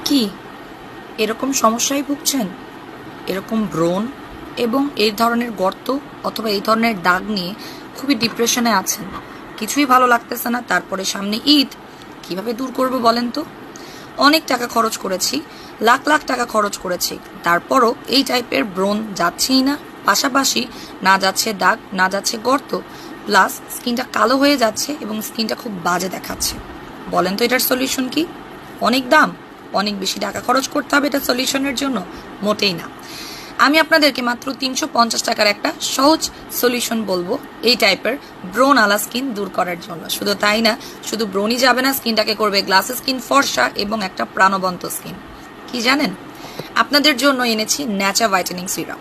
কি এরকম সমস্যায় ভুগছেন? এরকম ব্রণ এবং এই ধরনের গর্ত অথবা এই ধরনের দাগ নিয়ে খুবই ডিপ্রেশনে আছেন, কিছুই ভালো লাগতেছে না, তারপরে সামনে ঈদ, কিভাবে দূর করব বলেন তো? অনেক টাকা খরচ করেছি, লাখ লাখ টাকা খরচ করেছি, তারপরও এই টাইপের ব্রণ যাচ্ছেই না। পাশাপাশি না যাচ্ছে দাগ, না যাচ্ছে গর্ত, প্লাস স্কিনটা কালো হয়ে যাচ্ছে এবং স্কিনটা খুব বাজে দেখাচ্ছে। বলেন তো এটার সলিউশন কি? অনেক দাম, অনেক বেশি টাকা খরচ করতে হবে এটা সলিউশনের জন্য? মোটেই না। আমি আপনাদেরকে মাত্র 350 টাকার একটা সহজ সলিউশন বলবো এই টাইপের ব্রোন আলা স্কিন দূর করার জন্য। শুধু তাই না, শুধু ব্রোনই যাবে না, স্কিনটাকে করবে গ্লাস স্কিন, ফর্সা এবং একটা প্রাণবন্ত স্কিন। কি জানেন, আপনাদের জন্য এনেছি ন্যাচা ভাইটেনিং সিরাম,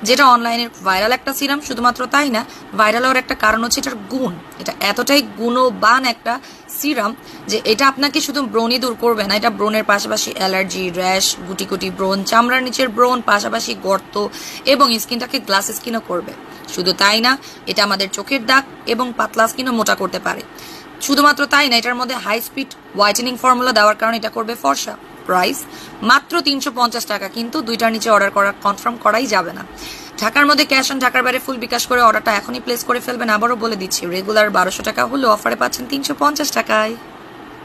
যেটা অনলাইনের ভাইরাল একটা সিরাম। শুধুমাত্র তাই না, ভাইরাল হওয়ার একটা কারণ হচ্ছে এটার গুণ। এটা এতটাই গুণবান একটা সিরাম যে এটা আপনাকে শুধু ব্রণই দূর করবে না, এটা ব্রণের পাশাপাশি অ্যালার্জি, র্যাশ, গুটি গুটি ব্রণ, চামড়ার নিচের ব্রণ, পাশাপাশি গর্ত এবং স্কিনটাকে গ্লাস স্কিনও করবে। শুধু তাই না, এটা আমাদের চোখের দাগ এবং পাতলা স্কিনও মোটা করতে পারে। শুধুমাত্র তাই না, এটার মধ্যে হাই স্পিড হোয়াইটেনিং ফর্মুলা দেওয়ার কারণে এটা করবে ফর্সা। প্রাইস মাত্র 350 টাকা, কিন্তু দুইটার নিচে অর্ডার করা কনফার্ম করাই যাবে না। ঢাকার মধ্যে ক্যাশ অন ঢাকার বাইরে ফুল বিকাশ করে অর্ডারটা এখনই প্লেস করে ফেলবেন। আবারও বলে দিচ্ছি, রেগুলার 1200 টাকা হলেও অফারে পাচ্ছেন 350 টাকায়।